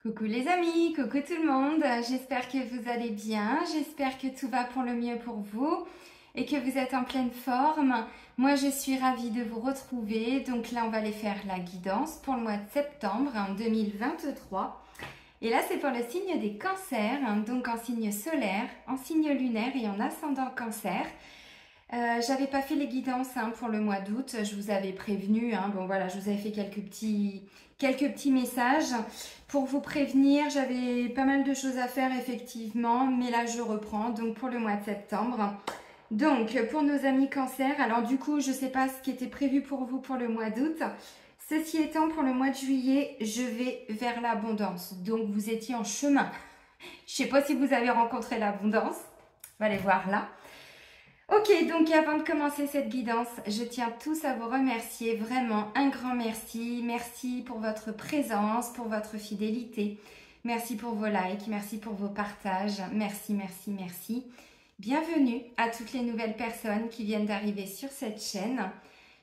Coucou les amis, coucou tout le monde, j'espère que vous allez bien, j'espère que tout va pour le mieux pour vous et que vous êtes en pleine forme. Moi je suis ravie de vous retrouver, donc là on va aller faire la guidance pour le mois de septembre 2023. Et là c'est pour le signe des cancers, donc en signe solaire, en signe lunaire et en ascendant cancer. J'avais pas fait les guidances pour le mois d'août, je vous avais prévenu, bon voilà, je vous avais fait quelques petits messages pour vous prévenir. J'avais pas mal de choses à faire effectivement, mais là je reprends donc pour le mois de septembre. Donc pour nos amis cancer, alors du coup je sais pas ce qui était prévu pour vous pour le mois d'août. Ceci étant, pour le mois de juillet, je vais vers l'abondance. Donc vous étiez en chemin. Je sais pas si vous avez rencontré l'abondance. On va aller voir là. Ok, donc avant de commencer cette guidance, je tiens tous à vous remercier, vraiment un grand merci. Merci pour votre présence, pour votre fidélité. Merci pour vos likes, merci pour vos partages. Merci, merci, merci. Bienvenue à toutes les nouvelles personnes qui viennent d'arriver sur cette chaîne.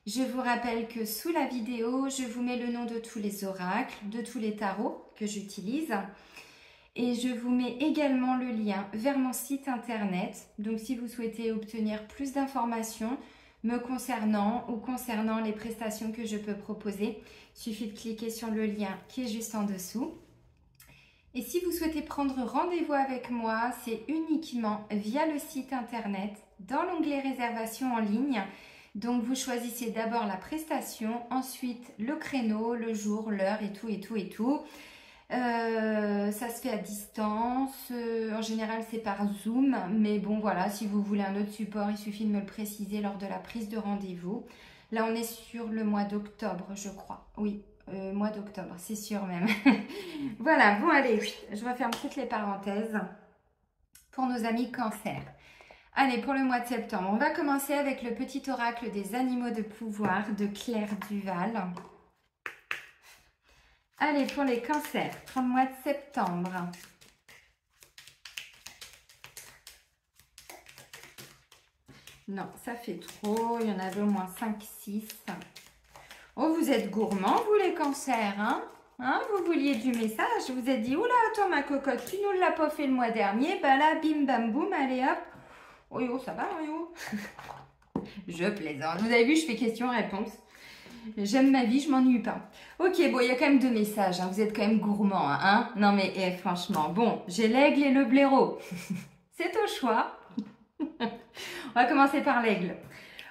Je vous rappelle que sous la vidéo, je vous mets le nom de tous les oracles, de tous les tarots que j'utilise. Et je vous mets également le lien vers mon site internet. Donc si vous souhaitez obtenir plus d'informations me concernant ou concernant les prestations que je peux proposer, il suffit de cliquer sur le lien qui est juste en dessous. Et si vous souhaitez prendre rendez-vous avec moi, c'est uniquement via le site internet dans l'onglet réservation en ligne. Donc vous choisissez d'abord la prestation, ensuite le créneau, le jour, l'heure et tout et tout et tout. Ça se fait à distance, en général c'est par Zoom, mais bon voilà, si vous voulez un autre support, il suffit de me le préciser lors de la prise de rendez-vous. Là on est sur le mois d'octobre je crois, oui, mois d'octobre, c'est sûr même. Voilà, bon allez, je referme toutes les parenthèses pour nos amis cancer. Allez, pour le mois de septembre, on va commencer avec le petit oracle des animaux de pouvoir de Claire Duval. Allez, pour les cancers, pour le mois de septembre. Non, ça fait trop. Il y en avait au moins 5, 6. Oh, vous êtes gourmands, vous les cancers, vous vouliez du message. Vous êtes dit, oula, attends ma cocotte, tu nous l'as pas fait le mois dernier. Bah là, bim, bam, boum, allez hop. Oh, yo, ça va, yo. Je plaisante. Vous avez vu, je fais question-réponse. J'aime ma vie, je m'ennuie pas. Ok, bon, il y a quand même 2 messages. Vous êtes quand même gourmands, Non, mais franchement, bon, j'ai l'aigle et le blaireau. C'est au choix. On va commencer par l'aigle.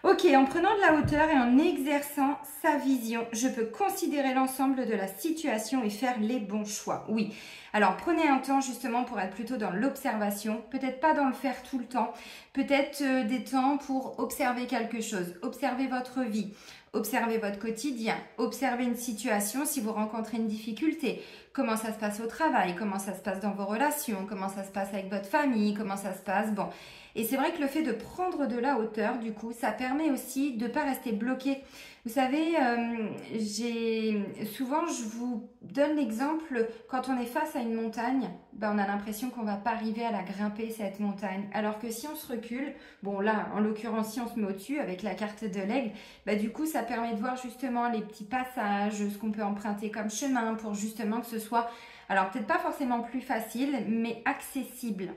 Ok, en prenant de la hauteur et en exerçant sa vision, je peux considérer l'ensemble de la situation et faire les bons choix. Oui, alors prenez un temps justement pour être plutôt dans l'observation, peut-être pas dans le faire tout le temps, peut-être des temps pour observer quelque chose, observer votre vie, observer votre quotidien, observer une situation si vous rencontrez une difficulté, comment ça se passe au travail, comment ça se passe dans vos relations, comment ça se passe avec votre famille, comment ça se passe, bon. Et c'est vrai que le fait de prendre de la hauteur, du coup, ça permet aussi de ne pas rester bloqué. Vous savez, souvent, je vous donne l'exemple, quand on est face à une montagne, on a l'impression qu'on ne va pas arriver à la grimper, cette montagne. Alors que si on se recule, bon là, en l'occurrence, si on se met au-dessus avec la carte de l'aigle, du coup, ça permet de voir justement les petits passages, ce qu'on peut emprunter comme chemin pour justement que ce soit, alors peut-être pas forcément plus facile, mais accessible.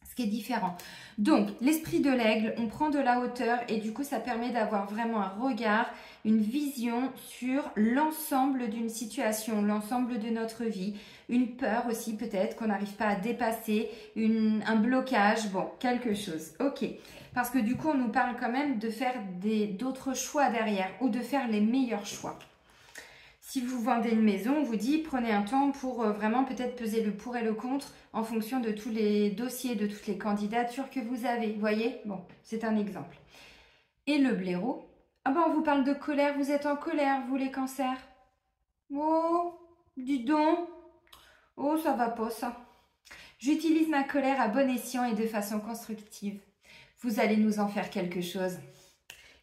Ce qui est différent. Donc, l'esprit de l'aigle, on prend de la hauteur et du coup, ça permet d'avoir vraiment un regard, une vision sur l'ensemble d'une situation, l'ensemble de notre vie, une peur aussi peut-être qu'on n'arrive pas à dépasser, un blocage, bon, quelque chose. Ok, parce que du coup, on nous parle quand même de faire d'autres choix derrière ou de faire les meilleurs choix. Si vous vendez une maison, on vous dit prenez un temps pour vraiment peut-être peser le pour et le contre en fonction de tous les dossiers, de toutes les candidatures que vous avez. Vous voyez? Bon, c'est un exemple. Et le blaireau? Ah ben on vous parle de colère, vous êtes en colère, vous les cancers. Oh, dis donc. Oh, ça va pas ça. J'utilise ma colère à bon escient et de façon constructive. Vous allez nous en faire quelque chose.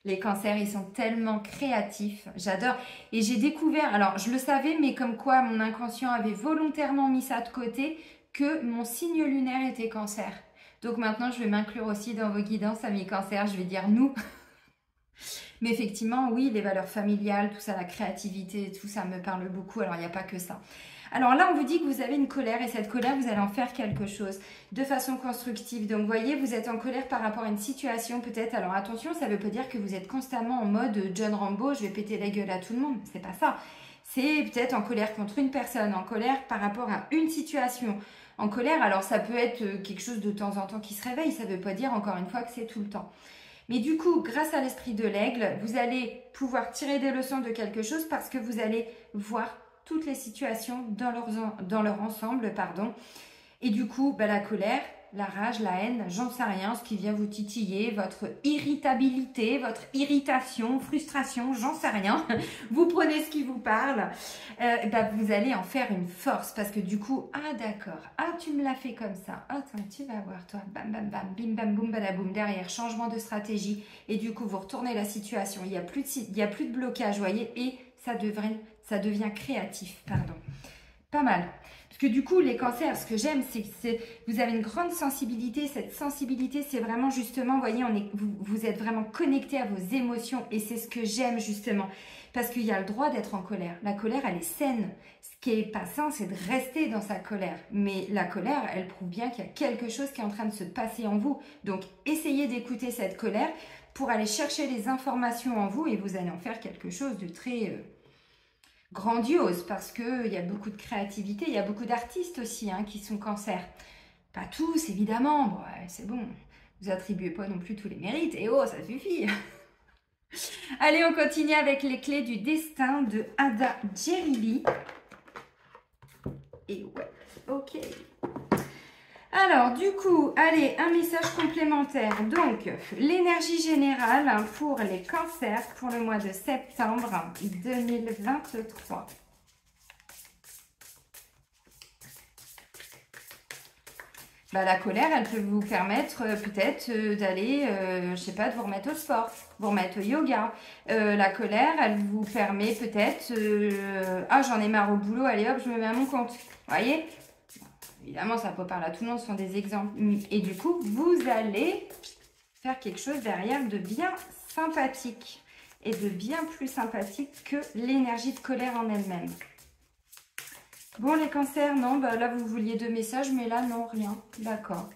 Les cancers, ils sont tellement créatifs, j'adore. Et j'ai découvert, alors je le savais, mais comme quoi mon inconscient avait volontairement mis ça de côté, que mon signe lunaire était cancer. Donc maintenant, je vais m'inclure aussi dans vos guidances, amis cancers, je vais dire nous. Mais effectivement, oui, les valeurs familiales, tout ça, la créativité, tout ça me parle beaucoup. Alors, il n'y a pas que ça. Alors là, on vous dit que vous avez une colère et cette colère, vous allez en faire quelque chose de façon constructive. Donc, vous voyez, vous êtes en colère par rapport à une situation peut-être. Alors, attention, ça ne veut pas dire que vous êtes constamment en mode John Rambo, je vais péter la gueule à tout le monde. C'est pas ça. C'est peut-être en colère contre une personne, en colère par rapport à une situation. En colère, alors ça peut être quelque chose de temps en temps qui se réveille. Ça ne veut pas dire encore une fois que c'est tout le temps. Mais du coup, grâce à l'esprit de l'aigle, vous allez pouvoir tirer des leçons de quelque chose parce que vous allez voir toutes les situations dans leur ensemble, pardon. Et du coup, la colère, la rage, la haine, j'en sais rien, ce qui vient vous titiller, votre irritabilité, votre irritation, frustration, j'en sais rien. Vous prenez ce qui vous parle, vous allez en faire une force parce que du coup, ah d'accord, ah tu me l'as fait comme ça, attends, tu vas voir toi, bam bam bam, bim bam boum badaboum, derrière, changement de stratégie et du coup, vous retournez la situation, il n'y a plus de blocage, vous voyez, et ça devient créatif, pardon. Pas mal. Parce que du coup, les cancers, ce que j'aime, c'est que vous avez une grande sensibilité. Cette sensibilité, c'est vraiment justement, vous voyez, vous êtes vraiment connecté à vos émotions. Et c'est ce que j'aime justement. Parce qu'il y a le droit d'être en colère. La colère, elle est saine. Ce qui est pas sain, c'est de rester dans sa colère. Mais la colère, elle prouve bien qu'il y a quelque chose qui est en train de se passer en vous. Donc, essayez d'écouter cette colère pour aller chercher les informations en vous et vous allez en faire quelque chose de très... grandiose parce qu'il y a beaucoup de créativité, il y a beaucoup d'artistes aussi qui sont cancer. Pas tous, évidemment, bon, c'est bon, vous attribuez pas non plus tous les mérites, et oh, ça suffit. Allez, on continue avec les clés du destin de Ada Djeribi. Et ouais, ok. Alors, du coup, allez, un message complémentaire. Donc, l'énergie générale pour les cancers pour le mois de septembre 2023. La colère, elle peut vous permettre peut-être d'aller, je sais pas, de vous remettre au sport, vous remettre au yoga. La colère, elle vous permet peut-être, ah, j'en ai marre au boulot, allez hop, je me mets à mon compte. Vous voyez ? Évidemment, ça peut parler à tout le monde, ce sont des exemples. Et du coup, vous allez faire quelque chose derrière de bien sympathique. Et de bien plus sympathique que l'énergie de colère en elle-même. Bon, les cancers, non, là, vous vouliez 2 messages, mais là, non, rien. D'accord.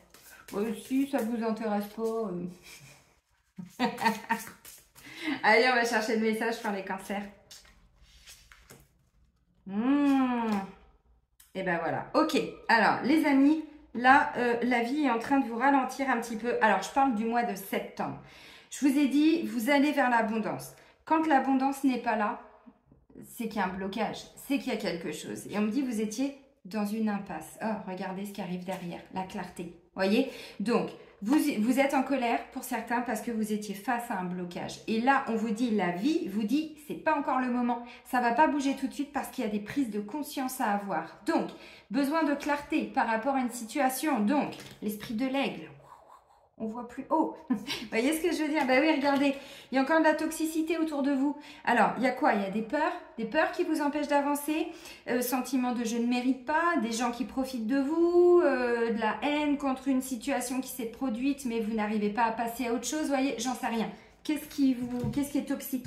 Si ça vous intéresse pas... Allez, on va chercher le message pour les cancers. Et ben voilà. Ok. Alors, les amis, là, la vie est en train de vous ralentir un petit peu. Alors, je parle du mois de septembre. Je vous ai dit, vous allez vers l'abondance. Quand l'abondance n'est pas là, c'est qu'il y a un blocage, c'est qu'il y a quelque chose. Et on me dit, vous étiez dans une impasse. Oh, regardez ce qui arrive derrière, la clarté. Voyez? Donc, vous êtes en colère pour certains parce que vous étiez face à un blocage. Et là, on vous dit, la vie vous dit, c'est pas encore le moment. Ça va pas bouger tout de suite parce qu'il y a des prises de conscience à avoir. Donc, besoin de clarté par rapport à une situation. Donc, l'esprit de l'aigle. On voit plus haut. Vous voyez ce que je veux dire? Oui, regardez, il y a encore de la toxicité autour de vous. Alors, il y a quoi? Il y a des peurs qui vous empêchent d'avancer, sentiment de je ne mérite pas, des gens qui profitent de vous, de la haine contre une situation qui s'est produite, mais vous n'arrivez pas à passer à autre chose. Vous voyez, j'en sais rien. Qu'est-ce qui est toxique?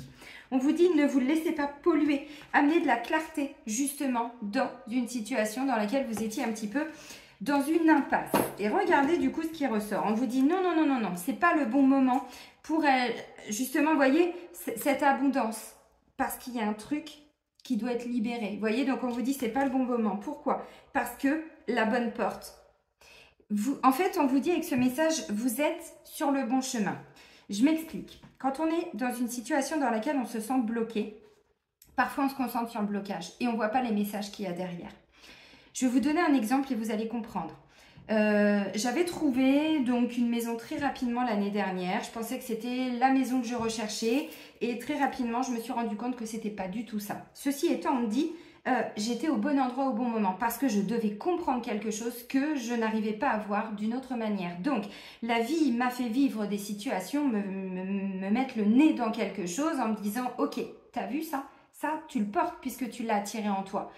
On vous dit, ne vous laissez pas polluer. Amenez de la clarté, justement, dans une situation dans laquelle vous étiez un petit peu... dans une impasse. Et regardez du coup ce qui ressort. On vous dit non, non, non, non, non, c'est pas le bon moment pour justement, vous voyez, cette abondance. Parce qu'il y a un truc qui doit être libéré. Vous voyez, donc on vous dit c'est pas le bon moment. Pourquoi? Parce que la bonne porte. En fait, on vous dit avec ce message, vous êtes sur le bon chemin. Je m'explique. Quand on est dans une situation dans laquelle on se sent bloqué, parfois on se concentre sur le blocage et on ne voit pas les messages qu'il y a derrière. Je vais vous donner un exemple et vous allez comprendre. J'avais trouvé donc une maison très rapidement l'année dernière. Je pensais que c'était la maison que je recherchais et très rapidement, je me suis rendu compte que c'était pas du tout ça. Ceci étant, on me dit, j'étais au bon endroit au bon moment parce que je devais comprendre quelque chose que je n'arrivais pas à voir d'une autre manière. Donc, la vie m'a fait vivre des situations, me mettre le nez dans quelque chose en me disant, ok, t'as vu ça? Ça, tu le portes puisque tu l'as attiré en toi.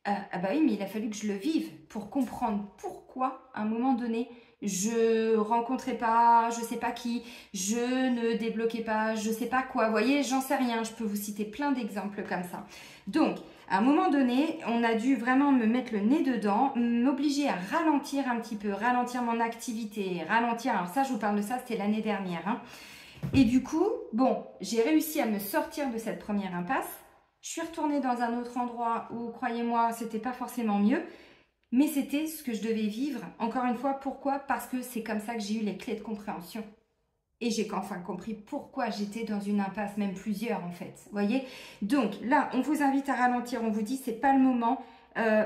Ah bah oui, mais il a fallu que je le vive pour comprendre pourquoi, à un moment donné, je rencontrais pas, je sais pas qui, je ne débloquais pas, je sais pas quoi. Vous voyez, j'en sais rien. Je peux vous citer plein d'exemples comme ça. Donc, à un moment donné, on a dû vraiment me mettre le nez dedans, m'obliger à ralentir un petit peu, ralentir mon activité, ralentir. Alors ça, je vous parle de ça, c'était l'année dernière, hein. Et du coup, bon, j'ai réussi à me sortir de cette première impasse. Je suis retournée dans un autre endroit où, croyez-moi, c'était pas forcément mieux. Mais c'était ce que je devais vivre. Encore une fois, pourquoi? Parce que c'est comme ça que j'ai eu les clés de compréhension. Et j'ai enfin compris pourquoi j'étais dans une impasse, même plusieurs en fait. Vous voyez? Donc là, on vous invite à ralentir, on vous dit c'est pas le moment.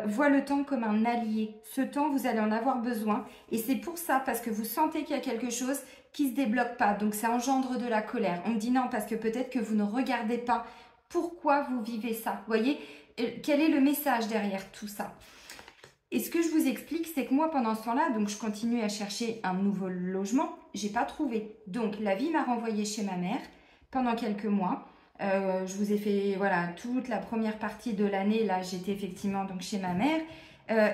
Vois le temps comme un allié. Ce temps, vous allez en avoir besoin. Et c'est pour ça, parce que vous sentez qu'il y a quelque chose qui ne se débloque pas. Donc ça engendre de la colère. On me dit non, parce que peut-être que vous ne regardez pas pourquoi vous vivez ça. Vous voyez? Quel est le message derrière tout ça? Et ce que je vous explique, c'est que moi, pendant ce temps-là, donc je continue à chercher un nouveau logement. J'ai pas trouvé. Donc, la vie m'a renvoyée chez ma mère pendant quelques mois. Je vous ai fait, voilà, toute la première partie de l'année, là, j'étais effectivement donc chez ma mère.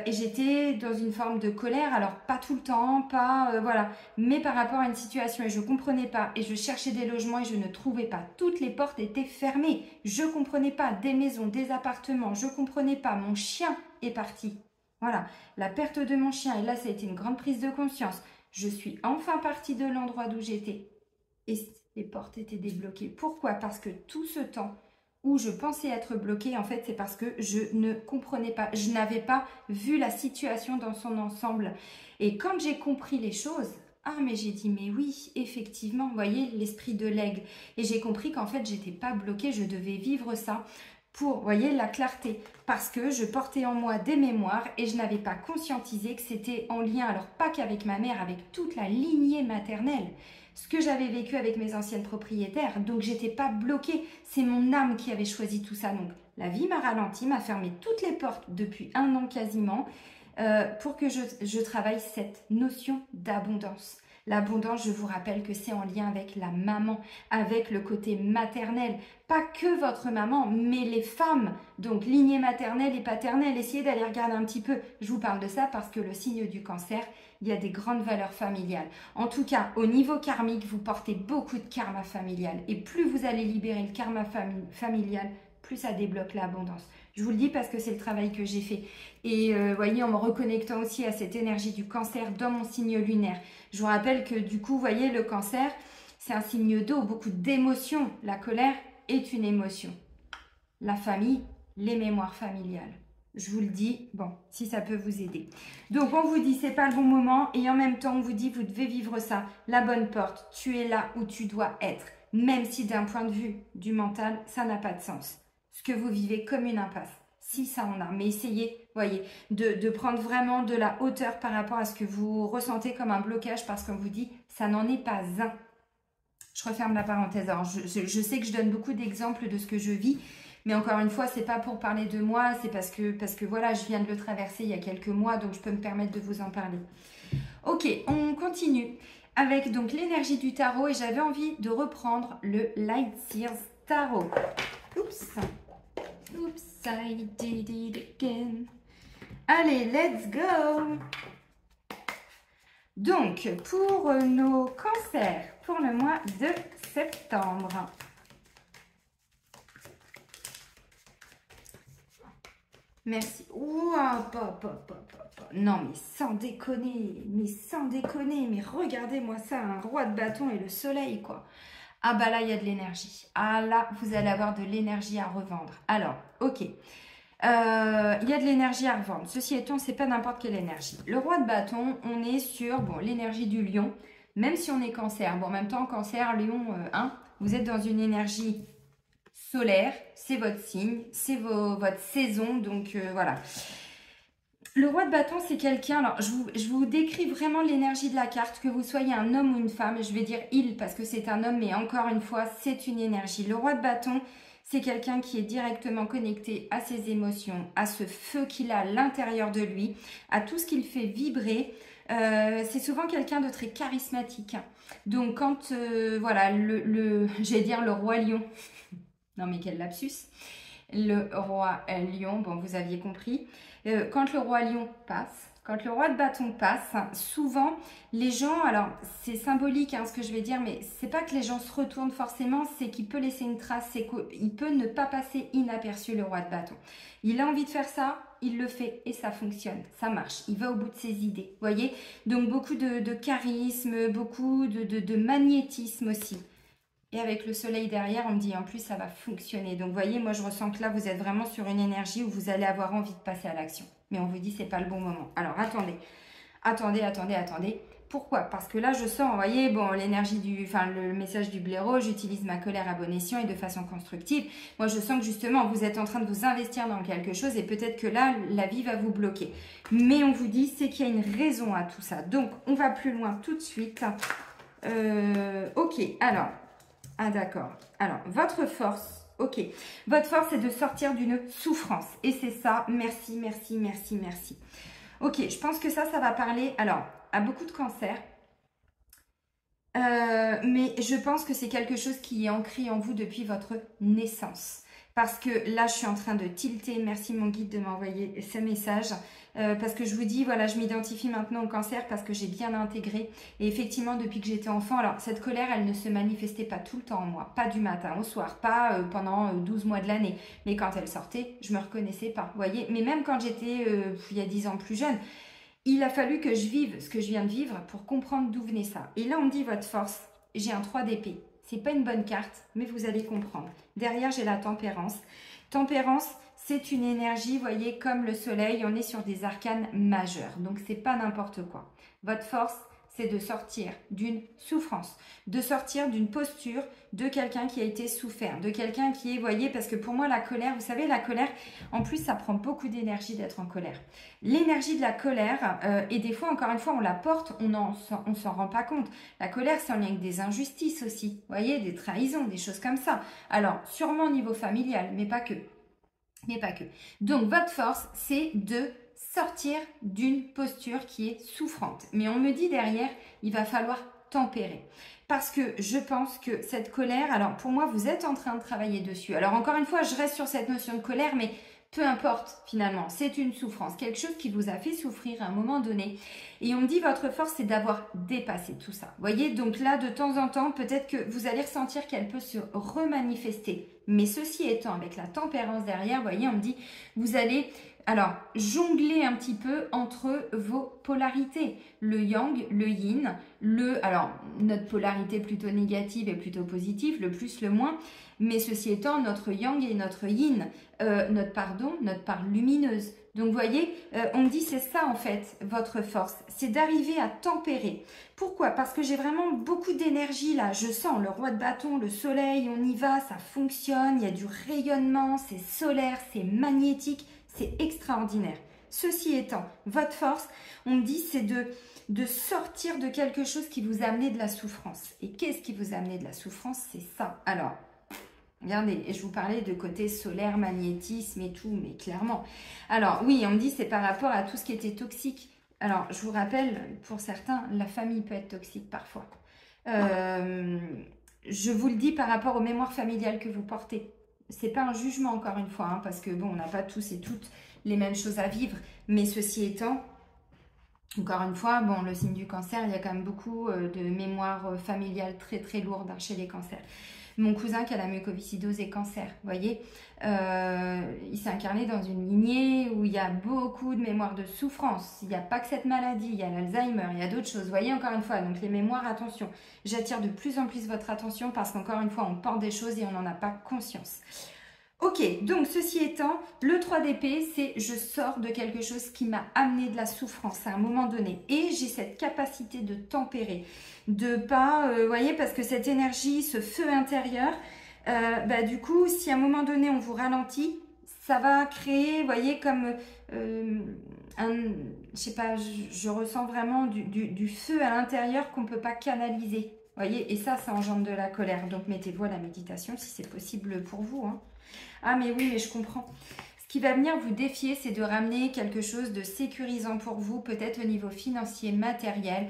Et j'étais dans une forme de colère, alors pas tout le temps, pas, voilà, mais par rapport à une situation et je comprenais pas. Et je cherchais des logements et je ne trouvais pas. Toutes les portes étaient fermées. Je comprenais pas. Des maisons, des appartements, je comprenais pas. Mon chien est parti. Voilà, la perte de mon chien, et là ça a été une grande prise de conscience. Je suis enfin partie de l'endroit d'où j'étais et les portes étaient débloquées. Pourquoi? Parce que tout ce temps où je pensais être bloquée, en fait c'est parce que je ne comprenais pas, je n'avais pas vu la situation dans son ensemble. Et quand j'ai compris les choses, ah mais j'ai dit mais oui, effectivement, vous voyez l'esprit de l'aigle. Et j'ai compris qu'en fait j'étais pas bloquée, je devais vivre ça. Pour, voyez, la clarté, parce que je portais en moi des mémoires et je n'avais pas conscientisé que c'était en lien, alors pas qu'avec ma mère, avec toute la lignée maternelle, ce que j'avais vécu avec mes anciennes propriétaires, donc j'étais pas bloquée, c'est mon âme qui avait choisi tout ça, donc la vie m'a ralenti, m'a fermé toutes les portes depuis 1 an quasiment, pour que je travaille cette notion d'abondance. L'abondance, je vous rappelle que c'est en lien avec la maman, avec le côté maternel. Pas que votre maman, mais les femmes. Donc, lignée maternelle et paternelle. Essayez d'aller regarder un petit peu. Je vous parle de ça parce que le signe du cancer, il y a des grandes valeurs familiales. En tout cas, au niveau karmique, vous portez beaucoup de karma familial. Et plus vous allez libérer le karma familial, plus ça débloque l'abondance. Je vous le dis parce que c'est le travail que j'ai fait. Et voyez, en me reconnectant aussi à cette énergie du cancer dans mon signe lunaire. Je vous rappelle que du coup, voyez, le cancer, c'est un signe d'eau, beaucoup d'émotions. La colère est une émotion. La famille, les mémoires familiales. Je vous le dis, bon, si ça peut vous aider. Donc, on vous dit, c'est pas le bon moment. Et en même temps, on vous dit, vous devez vivre ça. La bonne porte, tu es là où tu dois être. Même si d'un point de vue du mental, ça n'a pas de sens. Ce que vous vivez comme une impasse. Si ça en a, mais essayez, voyez, de prendre vraiment de la hauteur par rapport à ce que vous ressentez comme un blocage parce qu'on vous dit, ça n'en est pas un. Je referme la parenthèse. Alors, je sais que je donne beaucoup d'exemples de ce que je vis, mais encore une fois, c'est pas pour parler de moi, c'est parce que voilà, je viens de le traverser il y a quelques mois, donc je peux me permettre de vous en parler. Ok, on continue avec donc l'énergie du tarot et j'avais envie de reprendre le Light Seers Tarot. Oups. Oops, I did it again. Allez, let's go. Donc, pour nos cancers, pour le mois de septembre. Merci. Ouah, non, mais sans déconner, mais regardez-moi ça, un roi de bâton et le soleil, quoi. Ah bah là, il y a de l'énergie. Ah là, vous allez avoir de l'énergie à revendre. Alors, ok. Il y a de l'énergie à revendre. Ceci étant, c'est pas n'importe quelle énergie. Le roi de bâton, on est sur bon, l'énergie du lion, même si on est cancer. Bon, en même temps, cancer, lion, vous êtes dans une énergie solaire. C'est votre signe, c'est votre saison. Donc, voilà. Le roi de bâton, c'est quelqu'un, alors je vous décris vraiment l'énergie de la carte, que vous soyez un homme ou une femme, je vais dire il parce que c'est un homme, mais encore une fois, c'est une énergie. Le roi de bâton, c'est quelqu'un qui est directement connecté à ses émotions, à ce feu qu'il a à l'intérieur de lui, à tout ce qu'il fait vibrer. C'est souvent quelqu'un de très charismatique. Donc quand, voilà, j'allais dire le roi lion, non mais quel lapsus. le roi lion, bon vous aviez compris. Quand le roi lion passe, quand le roi de bâton passe, souvent les gens, alors c'est symbolique hein, ce que je vais dire, mais c'est pas que les gens se retournent forcément, c'est qu'il peut laisser une trace, c'est qu'il peut ne pas passer inaperçu le roi de bâton. Il a envie de faire ça, il le fait et ça fonctionne, ça marche, il va au bout de ses idées, voyez. Donc beaucoup de charisme, beaucoup de magnétisme aussi. Et avec le soleil derrière, on me dit en plus ça va fonctionner. Donc vous voyez, moi je ressens que là vous êtes vraiment sur une énergie où vous allez avoir envie de passer à l'action. Mais on vous dit c'est pas le bon moment. Alors attendez. Pourquoi? Parce que là je sens, vous voyez, bon l'énergie le message du blaireau, j'utilise ma colère à bon escient et de façon constructive. Moi je sens que justement vous êtes en train de vous investir dans quelque chose et peut-être que là la vie va vous bloquer. Mais on vous dit c'est qu'il y a une raison à tout ça. Donc on va plus loin tout de suite. Ok, alors... Ah d'accord. Alors, votre force, ok. Votre force, c'est de sortir d'une souffrance. Et c'est ça, merci. Ok, je pense que ça va parler, alors, à beaucoup de cancers. Mais je pense que c'est quelque chose qui est ancré en vous depuis votre naissance. Parce que là, je suis en train de tilter. Merci mon guide de m'envoyer ce message. Parce que je vous dis, voilà, je m'identifie maintenant au cancer parce que j'ai bien intégré. Et effectivement, depuis que j'étais enfant, alors cette colère, elle ne se manifestait pas tout le temps en moi. Pas du matin au soir, pas pendant 12 mois de l'année. Mais quand elle sortait, je me reconnaissais pas, vous voyez. Mais même quand j'étais, il y a 10 ans plus jeune, il a fallu que je vive ce que je viens de vivre pour comprendre d'où venait ça. Et là, on me dit votre force. J'ai un 3 d'épée. C'est pas une bonne carte, mais vous allez comprendre. Derrière, j'ai la tempérance. Tempérance, c'est une énergie, vous voyez, comme le soleil, on est sur des arcanes majeurs. Donc, c'est pas n'importe quoi. Votre force, c'est de sortir d'une souffrance, de sortir d'une posture de quelqu'un qui a été souffert, de quelqu'un qui est, vous voyez, parce que pour moi, la colère, vous savez, la colère, en plus, ça prend beaucoup d'énergie d'être en colère. L'énergie de la colère, et des fois, encore une fois, on la porte, on s'en rend pas compte. La colère, c'est en lien avec des injustices aussi, vous voyez, des trahisons, des choses comme ça. Alors, sûrement au niveau familial, mais pas que. Mais pas que. Donc, votre force, c'est de sortir d'une posture qui est souffrante. Mais on me dit derrière, il va falloir tempérer. Parce que je pense que cette colère, alors pour moi, vous êtes en train de travailler dessus. Alors encore une fois, je reste sur cette notion de colère, mais peu importe finalement, c'est une souffrance, quelque chose qui vous a fait souffrir à un moment donné. Et on me dit votre force, c'est d'avoir dépassé tout ça. Vous voyez, donc là, de temps en temps, peut-être que vous allez ressentir qu'elle peut se remanifester. Mais ceci étant, avec la tempérance derrière, vous voyez, on me dit, vous allez... Alors, jongler un petit peu entre vos polarités, le yang, le yin, alors notre polarité plutôt négative et plutôt positive, le plus, le moins, mais ceci étant notre yang et notre yin, notre part lumineuse. Donc, vous voyez, on me dit c'est ça en fait, votre force, c'est d'arriver à tempérer. Pourquoi? Parce que j'ai vraiment beaucoup d'énergie là, je sens le roi de bâton, le soleil, on y va, ça fonctionne, il y a du rayonnement, c'est solaire, c'est magnétique. C'est extraordinaire. Ceci étant, votre force, on me dit, c'est de sortir de quelque chose qui vous a amené de la souffrance. Et qu'est-ce qui vous a amené de la souffrance? C'est ça. Alors, regardez, je vous parlais de côté solaire, magnétisme et tout, mais clairement. Alors, oui, on me dit, c'est par rapport à tout ce qui était toxique. Alors, je vous rappelle, pour certains, la famille peut être toxique parfois. Je vous le dis par rapport aux mémoires familiales que vous portez. C'est pas un jugement encore une fois, hein, parce que bon, on n'a pas tous et toutes les mêmes choses à vivre, mais ceci étant, encore une fois, bon, le signe du cancer, il y a quand même beaucoup de mémoires familiales très très lourdes hein, chez les cancers. Mon cousin qui a la mucoviscidose et cancer, vous voyez, il s'est incarné dans une lignée où il y a beaucoup de mémoires de souffrance. Il n'y a pas que cette maladie, il y a l'Alzheimer, il y a d'autres choses. Vous voyez, encore une fois, donc les mémoires, attention. J'attire de plus en plus votre attention parce qu'encore une fois, on porte des choses et on n'en a pas conscience. Ok, donc ceci étant, le 3 d'épée, c'est je sors de quelque chose qui m'a amené de la souffrance à un moment donné. Et j'ai cette capacité de tempérer, de pas, vous voyez, parce que cette énergie, ce feu intérieur, du coup, si à un moment donné on vous ralentit, ça va créer, vous voyez, comme je sais pas, je ressens vraiment du feu à l'intérieur qu'on ne peut pas canaliser. Vous voyez, et ça engendre de la colère. Donc mettez-vous à la méditation si c'est possible pour vous, hein. Ah mais oui, mais je comprends. Ce qui va venir vous défier, c'est de ramener quelque chose de sécurisant pour vous, peut-être au niveau financier, matériel,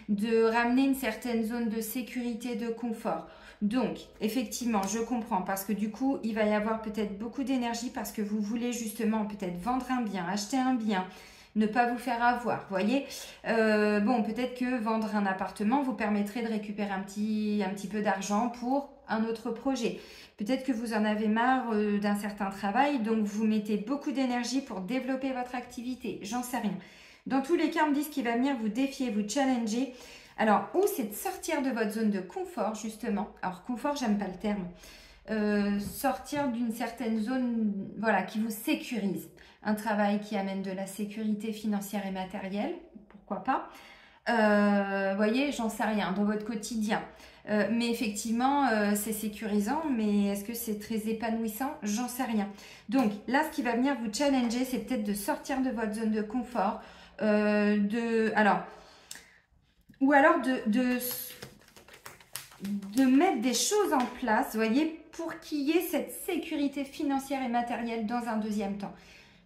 de ramener une certaine zone de sécurité, de confort. Donc, effectivement, je comprends parce que du coup, il va y avoir peut-être beaucoup d'énergie parce que vous voulez justement peut-être vendre un bien, acheter un bien, ne pas vous faire avoir, vous voyez. Bon, peut-être que vendre un appartement vous permettrait de récupérer un petit peu d'argent pour un autre projet. Peut-être que vous en avez marre d'un certain travail, donc vous mettez beaucoup d'énergie pour développer votre activité. J'en sais rien. Dans tous les cas, on me dit ce qui va venir vous défier, vous challenger. Alors, ou c'est de sortir de votre zone de confort, justement. Alors, confort, j'aime pas le terme. Sortir d'une certaine zone, voilà, qui vous sécurise. Un travail qui amène de la sécurité financière et matérielle, pourquoi pas. Voyez, j'en sais rien, dans votre quotidien. Mais effectivement, c'est sécurisant, mais est-ce que c'est très épanouissant? J'en sais rien. Donc là, ce qui va venir vous challenger, c'est peut-être de sortir de votre zone de confort, ou alors de mettre des choses en place, vous voyez, pour qu'il y ait cette sécurité financière et matérielle dans un deuxième temps.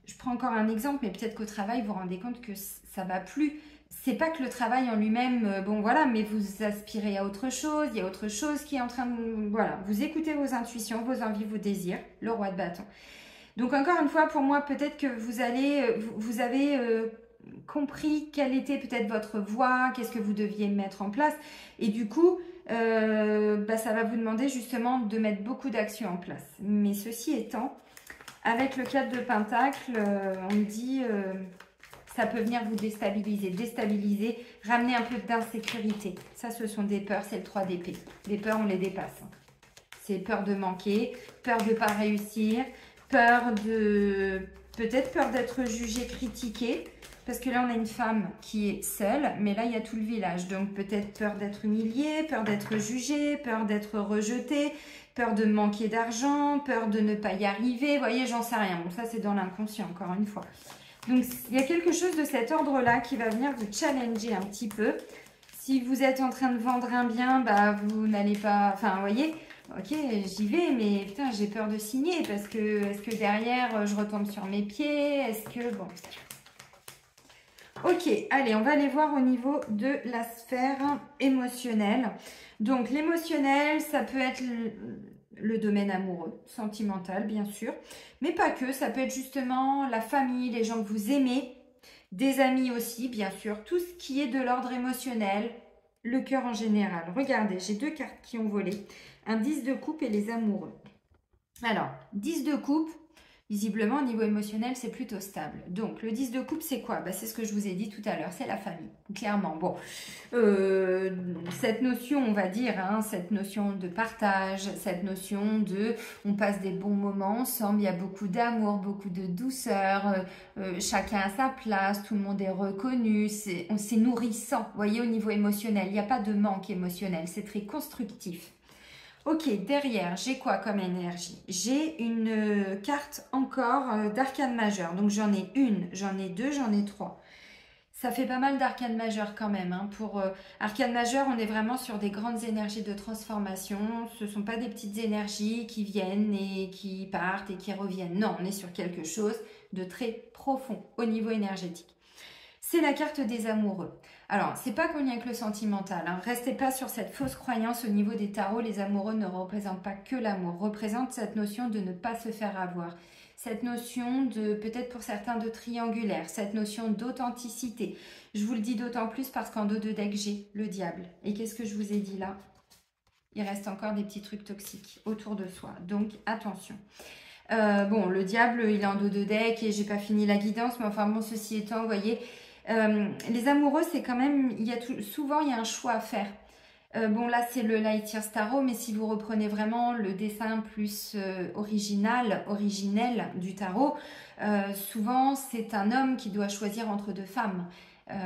Je prends encore un exemple, mais peut-être qu'au travail, vous vous rendez compte que ça ne va plus. C'est pas que le travail en lui-même, bon voilà, mais vous aspirez à autre chose, il y a autre chose qui est en train de... Voilà, vous écoutez vos intuitions, vos envies, vos désirs, le roi de bâton. Donc encore une fois, pour moi, peut-être que vous avez compris quelle était peut-être votre voie, qu'est-ce que vous deviez mettre en place. Et du coup, ça va vous demander justement de mettre beaucoup d'actions en place. Mais ceci étant, avec le 4 de Pentacle, on me dit ça peut venir vous déstabiliser, ramener un peu d'insécurité. Ça, ce sont des peurs, c'est le 3 d'épée. Les peurs, on les dépasse. C'est peur de manquer, peur de ne pas réussir, peut-être peur d'être jugée, critiquée. Parce que là, on a une femme qui est seule, mais là, il y a tout le village. Donc, peut-être peur d'être humiliée, peur d'être jugée, peur d'être rejetée, peur de manquer d'argent, peur de ne pas y arriver. Vous voyez, j'en sais rien. Bon, ça, c'est dans l'inconscient, encore une fois. Donc, il y a quelque chose de cet ordre-là qui va venir vous challenger un petit peu. Si vous êtes en train de vendre un bien, bah, vous n'allez pas... Enfin, vous voyez, ok, j'y vais, mais putain, j'ai peur de signer parce que est-ce que derrière, je retombe sur mes pieds? Est-ce que... Bon... Ok, allez, on va aller voir au niveau de la sphère émotionnelle. Donc, l'émotionnel, ça peut être le domaine amoureux, sentimental, bien sûr. Mais pas que, ça peut être justement la famille, les gens que vous aimez, des amis aussi, bien sûr. Tout ce qui est de l'ordre émotionnel, le cœur en général. Regardez, j'ai 2 cartes qui ont volé. Un 10 de coupe et les amoureux. Alors, 10 de coupe. Visiblement, au niveau émotionnel, c'est plutôt stable. Donc, le 10 de coupe, c'est quoi? C'est ce que je vous ai dit tout à l'heure, c'est la famille, clairement. Bon, cette notion, on va dire, cette notion de partage, cette notion de on passe des bons moments ensemble, il y a beaucoup d'amour, beaucoup de douceur, chacun a sa place, tout le monde est reconnu, c'est nourrissant, vous voyez, au niveau émotionnel. Il n'y a pas de manque émotionnel, c'est très constructif. Ok, derrière, j'ai quoi comme énergie? J'ai une carte encore d'arcane majeur. Donc, j'en ai une, j'en ai 2, j'en ai 3. Ça fait pas mal d'arcane majeur quand même. Pour arcane majeur, on est vraiment sur des grandes énergies de transformation. Ce ne sont pas des petites énergies qui viennent et qui partent et qui reviennent. Non, on est sur quelque chose de très profond au niveau énergétique. C'est la carte des amoureux. Alors, c'est pas qu'on y a que le sentimental. Restez pas sur cette fausse croyance au niveau des tarots. Les amoureux ne représentent pas que l'amour. Représentent cette notion de ne pas se faire avoir. Cette notion de, peut-être pour certains, de triangulaire. Cette notion d'authenticité. Je vous le dis d'autant plus parce qu'en dos de deck, j'ai le diable. Et qu'est-ce que je vous ai dit là? Il reste encore des petits trucs toxiques autour de soi. Donc, attention. Bon, le diable, il est en dos de deck et j'ai pas fini la guidance. Mais enfin, bon, ceci étant, vous voyez... les amoureux, c'est quand même, souvent il y a un choix à faire. Bon, là c'est le Light Years Tarot, mais si vous reprenez vraiment le dessin plus originel du tarot, souvent c'est un homme qui doit choisir entre 2 femmes.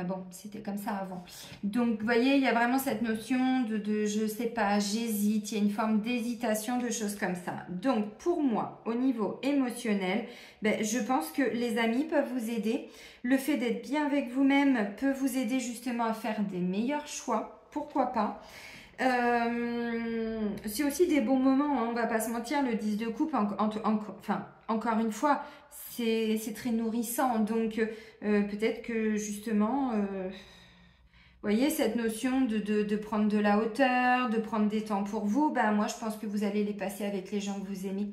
Bon, c'était comme ça avant. Donc, vous voyez, il y a vraiment cette notion de je sais pas, j'hésite, il y a une forme d'hésitation, de choses comme ça. Donc, pour moi, au niveau émotionnel, je pense que les amis peuvent vous aider. Le fait d'être bien avec vous-même peut vous aider justement à faire des meilleurs choix. Pourquoi pas? C'est aussi des bons moments, on va pas se mentir, le 10 de coupe, encore une fois, c'est très nourrissant, donc peut-être que justement, voyez, cette notion de prendre de la hauteur, de prendre des temps pour vous, ben moi je pense que vous allez les passer avec les gens que vous aimez.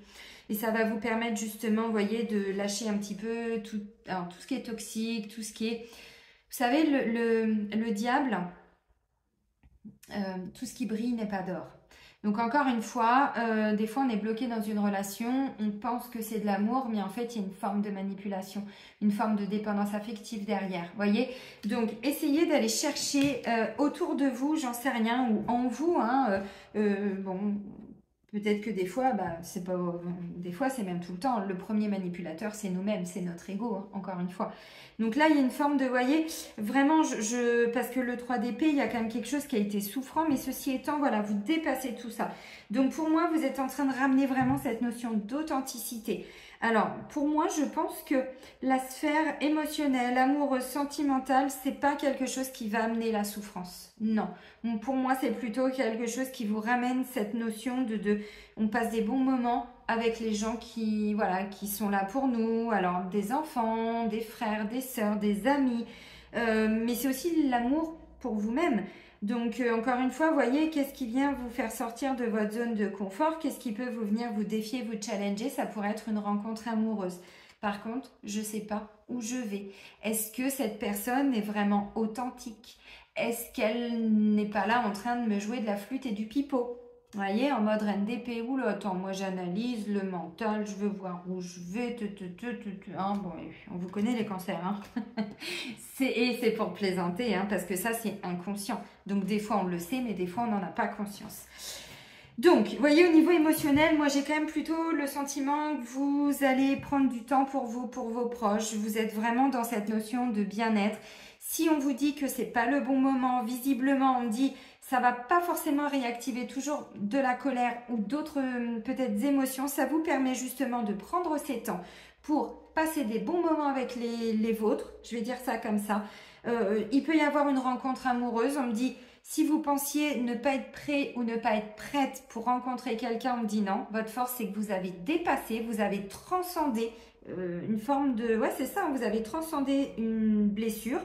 Et ça va vous permettre justement, vous voyez, de lâcher un petit peu alors, tout ce qui est toxique, tout ce qui est... Vous savez, le diable, tout ce qui brille n'est pas d'or. Donc encore une fois, des fois on est bloqué dans une relation, on pense que c'est de l'amour, mais en fait il y a une forme de manipulation, une forme de dépendance affective derrière, voyez. Donc essayez d'aller chercher autour de vous, j'en sais rien, ou en vous, hein, bon... Peut-être que des fois, c'est pas, des fois c'est même tout le temps. Le premier manipulateur, c'est nous-mêmes, c'est notre ego, hein, encore une fois. Donc là, il y a une forme de, voyez, vraiment, parce que le 3 d'épée, il y a quand même quelque chose qui a été souffrant, mais ceci étant, voilà, vous dépassez tout ça. Donc pour moi, vous êtes en train de ramener vraiment cette notion d'authenticité. Alors, pour moi, je pense que la sphère émotionnelle, amoureuse, sentimentale, c'est pas quelque chose qui va amener la souffrance. Non. Pour moi, c'est plutôt quelque chose qui vous ramène cette notion on passe des bons moments avec les gens qui, voilà, qui sont là pour nous. Alors, des enfants, des frères, des sœurs, des amis. Mais c'est aussi l'amour pour vous-même. Donc, encore une fois, voyez, qu'est-ce qui vient vous faire sortir de votre zone de confort? Qu'est-ce qui peut venir vous défier, vous challenger? Ça pourrait être une rencontre amoureuse. Par contre, je ne sais pas où je vais. Est-ce que cette personne est vraiment authentique? Est-ce qu'elle n'est pas là en train de me jouer de la flûte et du pipeau? Vous voyez, en mode reine d'épée, ou là, attends, moi j'analyse le mental, je veux voir où je vais, hein, bon, on vous connaît les cancers, hein. Et c'est pour plaisanter, hein, parce que ça c'est inconscient. Donc des fois on le sait, mais des fois on n'en a pas conscience. Donc, vous voyez, au niveau émotionnel, moi j'ai quand même plutôt le sentiment que vous allez prendre du temps pour vous, pour vos proches. Vous êtes vraiment dans cette notion de bien-être. Si on vous dit que c'est pas le bon moment, visiblement on dit ça va pas forcément réactiver toujours de la colère ou d'autres peut-être émotions, ça vous permet justement de prendre ces temps pour passer des bons moments avec les vôtres, je vais dire ça comme ça. Il peut y avoir une rencontre amoureuse, on me dit, si vous pensiez ne pas être prêt ou ne pas être prête pour rencontrer quelqu'un, on me dit non, votre force c'est que vous avez dépassé, vous avez transcendé une forme de... Ouais c'est ça, vous avez transcendé une blessure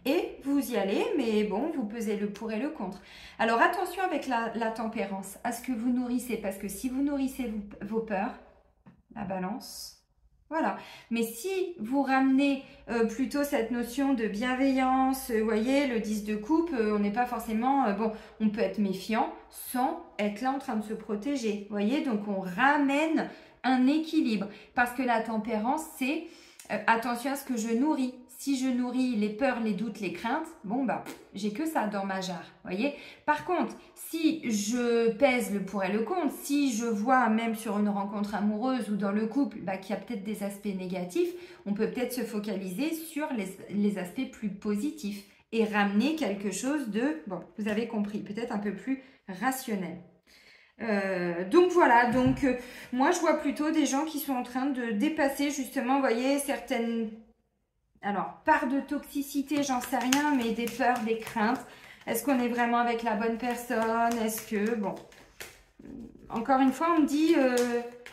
et vous y allez, mais bon, vous pesez le pour et le contre. Alors attention avec la tempérance, à ce que vous nourrissez, parce que si vous nourrissez vos peurs, la balance... Voilà, mais si vous ramenez plutôt cette notion de bienveillance, vous voyez, le 10 de coupe, on n'est pas forcément, bon, on peut être méfiant sans être là en train de se protéger, vous voyez, donc on ramène un équilibre, parce que la tempérance, c'est attention à ce que je nourris. Si je nourris les peurs, les doutes, les craintes, bon bah j'ai que ça dans ma jarre, voyez. Par contre, si je pèse le pour et le contre, si je vois même sur une rencontre amoureuse ou dans le couple qu'il y a peut-être des aspects négatifs, on peut peut-être se focaliser sur les aspects plus positifs et ramener quelque chose de, bon, vous avez compris, peut-être un peu plus rationnel. Donc voilà, donc moi je vois plutôt des gens qui sont en train de dépasser justement, vous voyez, certaines... Alors, part de toxicité, j'en sais rien, mais des peurs, des craintes. Est-ce qu'on est vraiment avec la bonne personne? Est-ce que, bon, encore une fois, on me dit,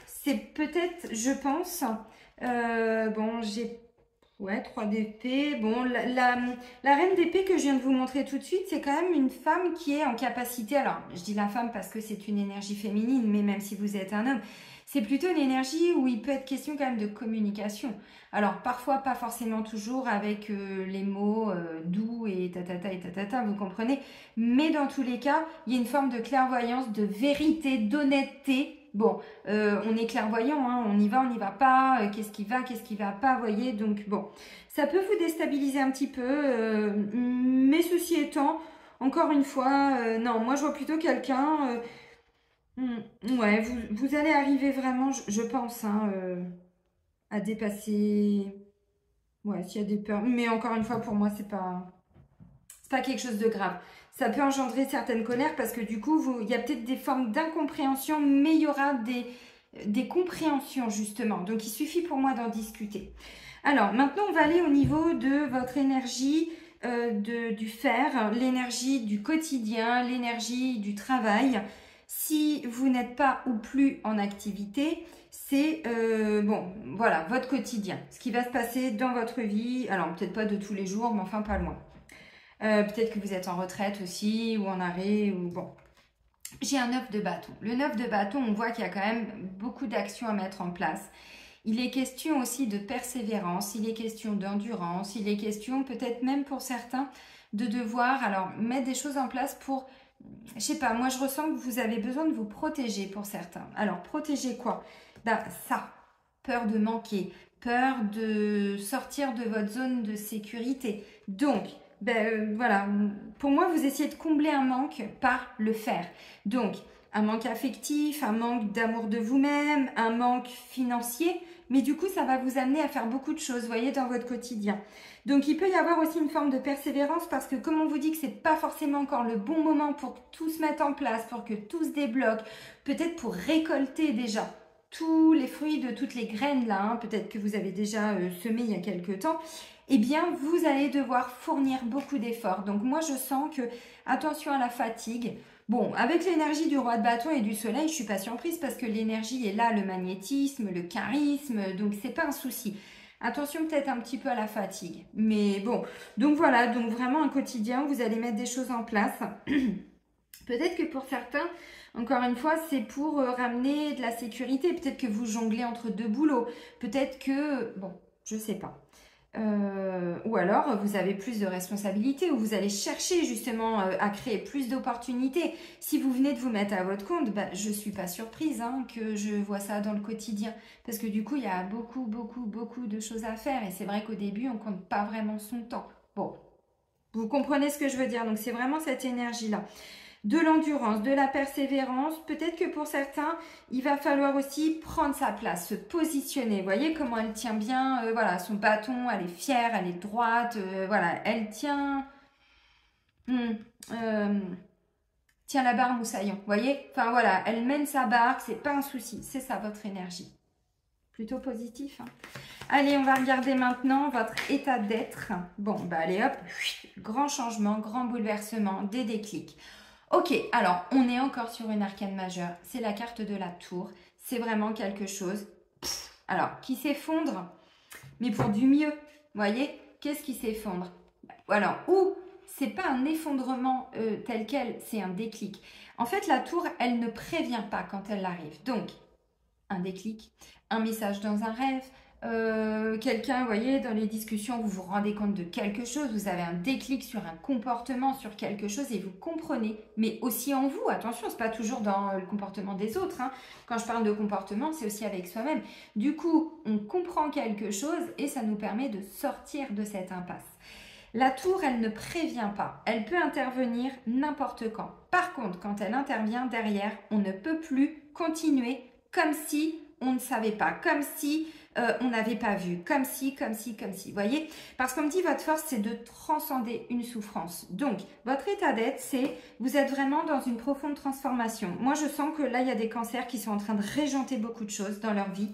c'est peut-être, je pense, bon, j'ai, ouais, 3 d'épée. Bon, la reine d'épée que je viens de vous montrer tout de suite, c'est quand même une femme qui est en capacité, alors, je dis la femme parce que c'est une énergie féminine, mais même si vous êtes un homme, c'est plutôt une énergie où il peut être question quand même de communication. Alors, parfois, pas forcément toujours avec les mots doux et tatata et tatata, vous comprenez. Mais dans tous les cas, il y a une forme de clairvoyance, de vérité, d'honnêteté. Bon, on est clairvoyant, hein, on y va pas, qu'est-ce qui va pas, voyez. Donc, bon, ça peut vous déstabiliser un petit peu. Mais ceci étant, encore une fois, non, moi je vois plutôt quelqu'un... ouais, vous allez arriver vraiment, je pense, hein, à dépasser... Ouais, s'il y a des peurs. Mais encore une fois, pour moi, c'est pas quelque chose de grave. Ça peut engendrer certaines colères parce que du coup, il y a peut-être des formes d'incompréhension, mais il y aura des compréhensions, justement. Donc, il suffit pour moi d'en discuter. Alors, maintenant, on va aller au niveau de votre énergie du fer, l'énergie du quotidien, l'énergie du travail. Si vous n'êtes pas ou plus en activité, c'est bon, voilà, votre quotidien, ce qui va se passer dans votre vie. Alors, peut-être pas de tous les jours, mais enfin pas loin. Peut-être que vous êtes en retraite aussi ou en arrêt ou bon. J'ai un 9 de bâton. Le 9 de bâton, on voit qu'il y a quand même beaucoup d'actions à mettre en place. Il est question aussi de persévérance, il est question d'endurance, il est question peut-être même pour certains de devoir alors mettre des choses en place pour, je sais pas, moi je ressens que vous avez besoin de vous protéger pour certains. Alors protéger quoi? Ben ça, peur de manquer, peur de sortir de votre zone de sécurité. Donc, voilà, pour moi vous essayez de combler un manque par le faire. Donc, un manque affectif, un manque d'amour de vous-même, un manque financier, mais du coup, ça va vous amener à faire beaucoup de choses, vous voyez, dans votre quotidien. Donc, il peut y avoir aussi une forme de persévérance parce que, comme on vous dit que c'est pas forcément encore le bon moment pour que tout se mette en place, pour que tout se débloque, peut-être pour récolter déjà tous les fruits de toutes les graines là, hein, peut-être que vous avez déjà semé il y a quelques temps, eh bien, vous allez devoir fournir beaucoup d'efforts. Donc, moi, je sens que, attention à la fatigue. Bon, avec l'énergie du roi de bâton et du soleil, je suis pas surprise parce que l'énergie est là, le magnétisme, le charisme, donc c'est pas un souci. Attention peut-être un petit peu à la fatigue. Mais bon, donc voilà, donc vraiment un quotidien, vous allez mettre des choses en place. Peut-être que pour certains, encore une fois, c'est pour ramener de la sécurité. Peut-être que vous jonglez entre deux boulots. Peut-être que, bon, je sais pas. Ou alors vous avez plus de responsabilités ou vous allez chercher justement à créer plus d'opportunités. Si vous venez de vous mettre à votre compte, je ne suis pas surprise hein, que je vois ça dans le quotidien parce que du coup il y a beaucoup de choses à faire et c'est vrai qu'au début on compte pas vraiment son temps. Bon, vous comprenez ce que je veux dire, donc c'est vraiment cette énergie-là. De l'endurance, de la persévérance. Peut-être que pour certains, il va falloir aussi prendre sa place, se positionner. Vous voyez comment elle tient bien, voilà, son bâton, elle est fière, elle est droite, voilà, elle tient, tient la barre moussaillon. Vous voyez, enfin voilà, elle mène sa barque, c'est pas un souci, c'est ça votre énergie. Plutôt positif. Hein. Allez, on va regarder maintenant votre état d'être. Bon, allez hop, grand changement, grand bouleversement, des déclics. Ok, alors on est encore sur une arcane majeure, c'est la carte de la tour, c'est vraiment quelque chose, alors qui s'effondre, mais pour du mieux, vous voyez, qu'est-ce qui s'effondre? Alors, ou c'est pas un effondrement tel quel, c'est un déclic. En fait, la tour, elle ne prévient pas quand elle arrive, donc un déclic, un message dans un rêve, quelqu'un, vous voyez, dans les discussions, vous vous rendez compte de quelque chose, vous avez un déclic sur un comportement, sur quelque chose et vous comprenez, mais aussi en vous, attention, c'est pas toujours dans le comportement des autres, hein. Quand je parle de comportement, c'est aussi avec soi-même. Du coup, on comprend quelque chose et ça nous permet de sortir de cette impasse. La tour, elle ne prévient pas, elle peut intervenir n'importe quand. Par contre, quand elle intervient derrière, on ne peut plus continuer comme si on ne savait pas, comme si on n'avait pas vu, comme si, vous voyez? Parce qu'on me dit, votre force, c'est de transcender une souffrance. Donc, votre état d'être, c'est, vous êtes vraiment dans une profonde transformation. Moi, je sens que là, il y a des cancers qui sont en train de régenter beaucoup de choses dans leur vie.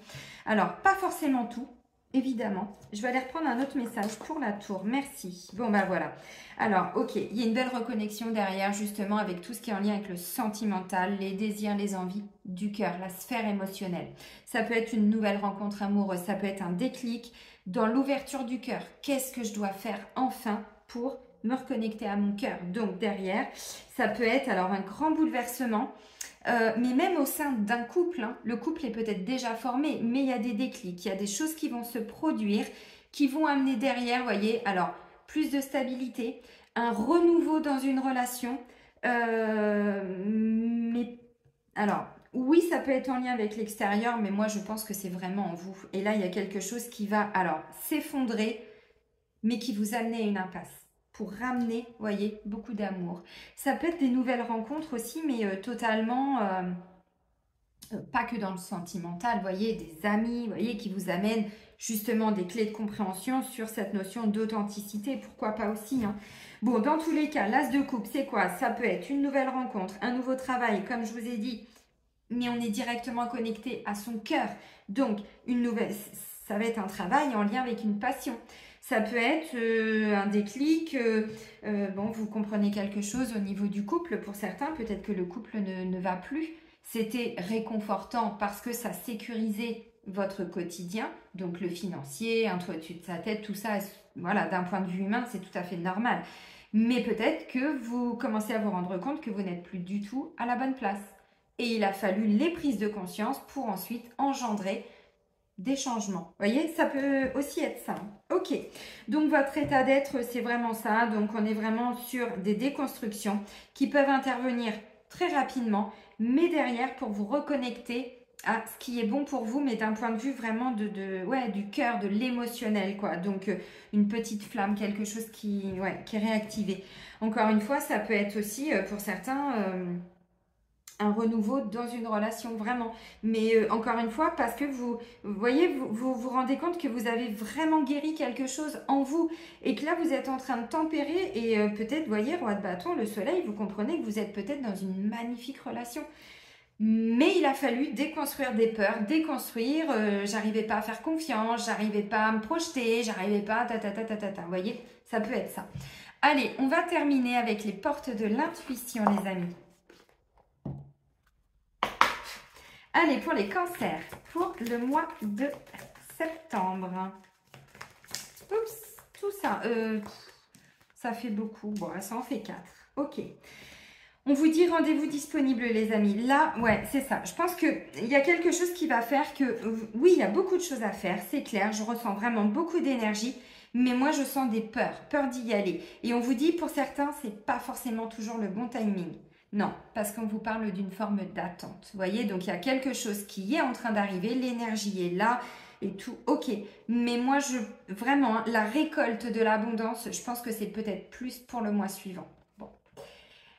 Alors, pas forcément tout, évidemment. Je vais aller reprendre un autre message pour la tour. Merci. Bon, voilà. Alors, ok, il y a une belle reconnexion derrière, justement, avec tout ce qui est en lien avec le sentimental, les désirs, les envies du cœur, la sphère émotionnelle. Ça peut être une nouvelle rencontre amoureuse, ça peut être un déclic dans l'ouverture du cœur. Qu'est-ce que je dois faire enfin pour me reconnecter à mon cœur? Donc, derrière, ça peut être alors un grand bouleversement. Mais même au sein d'un couple, hein, le couple est peut-être déjà formé, mais il y a des déclics, il y a des choses qui vont se produire, qui vont amener derrière, voyez, alors plus de stabilité, un renouveau dans une relation, mais alors oui, ça peut être en lien avec l'extérieur, mais moi je pense que c'est vraiment en vous. Et là, il y a quelque chose qui va alors s'effondrer, mais qui vous amène à une impasse. Pour ramener, vous voyez, beaucoup d'amour. Ça peut être des nouvelles rencontres aussi, mais totalement, pas que dans le sentimental, vous voyez, des amis, vous voyez, qui vous amènent justement des clés de compréhension sur cette notion d'authenticité, pourquoi pas aussi. Hein. Bon, dans tous les cas, l'as de coupe, c'est quoi? Ça peut être une nouvelle rencontre, un nouveau travail, comme je vous ai dit, mais on est directement connecté à son cœur. Donc, une nouvelle, ça va être un travail en lien avec une passion. Ça peut être un déclic, bon, vous comprenez quelque chose au niveau du couple. Pour certains, peut-être que le couple ne va plus. C'était réconfortant parce que ça sécurisait votre quotidien, donc le financier, un toit au-dessus de sa tête, tout ça, voilà, d'un point de vue humain, c'est tout à fait normal. Mais peut-être que vous commencez à vous rendre compte que vous n'êtes plus du tout à la bonne place. Et il a fallu les prises de conscience pour ensuite engendrer des changements. Vous voyez, ça peut aussi être ça. Ok, donc votre état d'être, c'est vraiment ça. Donc on est vraiment sur des déconstructions qui peuvent intervenir très rapidement, mais derrière pour vous reconnecter à ce qui est bon pour vous, mais d'un point de vue vraiment du cœur, de l'émotionnel, quoi. Donc une petite flamme, quelque chose qui est réactivé. Encore une fois, ça peut être aussi pour certains un renouveau dans une relation, vraiment. Mais encore une fois, parce que vous voyez, vous rendez compte que vous avez vraiment guéri quelque chose en vous et que là, vous êtes en train de tempérer et peut-être, voyez, roi de bâton, le soleil, vous comprenez que vous êtes peut-être dans une magnifique relation. Mais il a fallu déconstruire des peurs, déconstruire, j'arrivais pas à faire confiance, j'arrivais pas à me projeter, j'arrivais pas Vous voyez, ça peut être ça. Allez, on va terminer avec les portes de l'intuition, les amis. Allez, pour les cancers, pour le mois de septembre. Oups, tout ça, ça fait beaucoup. Bon, ça en fait 4. Ok. On vous dit rendez-vous disponible, les amis. Là, ouais, c'est ça. Je pense qu'il y a quelque chose qui va faire que... oui, il y a beaucoup de choses à faire, c'est clair. Je ressens vraiment beaucoup d'énergie. Mais moi, je sens des peurs d'y aller. Et on vous dit, pour certains, c'est pas forcément toujours le bon timing. Non, parce qu'on vous parle d'une forme d'attente. Vous voyez, donc il y a quelque chose qui est en train d'arriver, l'énergie est là et tout, ok. Mais moi, vraiment, hein, la récolte de l'abondance, je pense que c'est peut-être plus pour le mois suivant. Bon.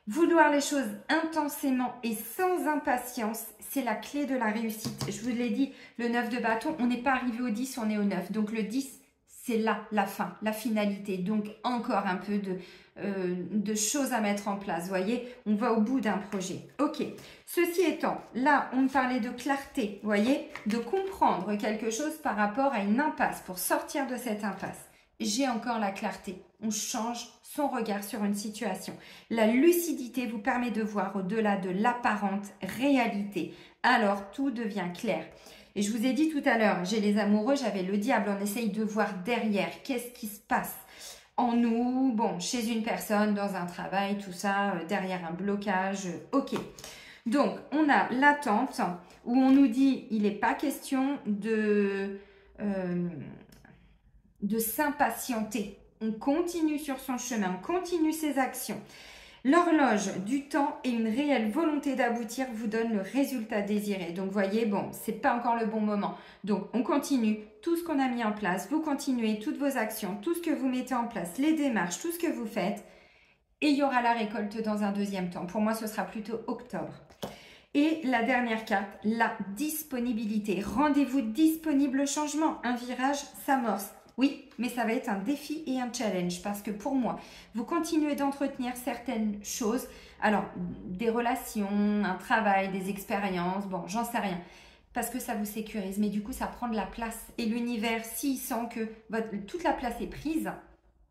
Vouloir les choses intensément et sans impatience, c'est la clé de la réussite. Je vous l'ai dit, le 9 de bâton, on n'est pas arrivé au 10, on est au 9. Donc le 10, c'est là, la fin, la finalité. Donc encore un peu de choses à mettre en place. Vous voyez, on va au bout d'un projet. Ok, ceci étant, là, on me parlait de clarté, vous voyez, de comprendre quelque chose par rapport à une impasse, pour sortir de cette impasse. J'ai encore la clarté. On change son regard sur une situation. La lucidité vous permet de voir au-delà de l'apparente réalité. Alors, tout devient clair. Et je vous ai dit tout à l'heure, j'ai les amoureux, j'avais le diable. On essaye de voir derrière, qu'est-ce qui se passe en nous, bon, chez une personne, dans un travail, tout ça, derrière un blocage, ok. Donc, on a l'attente où on nous dit, il n'est pas question de s'impatienter. On continue sur son chemin, on continue ses actions. L'horloge du temps et une réelle volonté d'aboutir vous donnent le résultat désiré. Donc, vous voyez, bon, c'est pas encore le bon moment. Donc, on continue tout ce qu'on a mis en place. Vous continuez toutes vos actions, tout ce que vous mettez en place, les démarches, tout ce que vous faites. Et il y aura la récolte dans un deuxième temps. Pour moi, ce sera plutôt octobre. Et la dernière carte, la disponibilité. Rendez-vous disponible au changement. Un virage s'amorce. Oui, mais ça va être un défi et un challenge parce que pour moi, vous continuez d'entretenir certaines choses. Alors, des relations, un travail, des expériences, bon, j'en sais rien. Parce que ça vous sécurise, mais du coup, ça prend de la place. Et l'univers, s'il sent que toute la place est prise,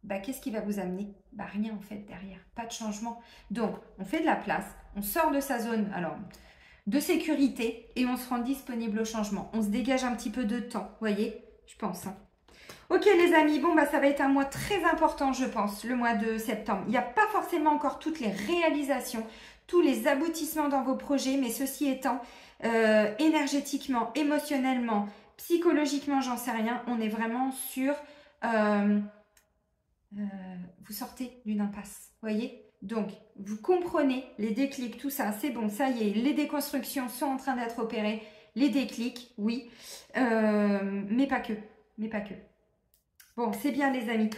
bah, qu'est-ce qui va vous amener? Bah, rien en fait derrière, pas de changement. Donc, on fait de la place, on sort de sa zone de sécurité et on se rend disponible au changement. On se dégage un petit peu de temps, vous voyez, je pense. Hein. Ok les amis, bon bah ça va être un mois très important je pense, le mois de septembre. Il n'y a pas forcément encore toutes les réalisations, tous les aboutissements dans vos projets, mais ceci étant, énergétiquement, émotionnellement, psychologiquement, j'en sais rien, on est vraiment sur... vous sortez d'une impasse, vous voyez? Donc, vous comprenez les déclics, tout ça, c'est bon, ça y est, les déconstructions sont en train d'être opérées, les déclics, oui, mais pas que, Bon, c'est bien les amis.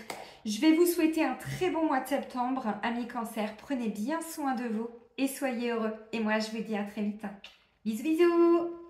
Je vais vous souhaiter un très bon mois de septembre, amis cancer. Prenez bien soin de vous et soyez heureux. Et moi, je vous dis à très vite. Bisous, bisous!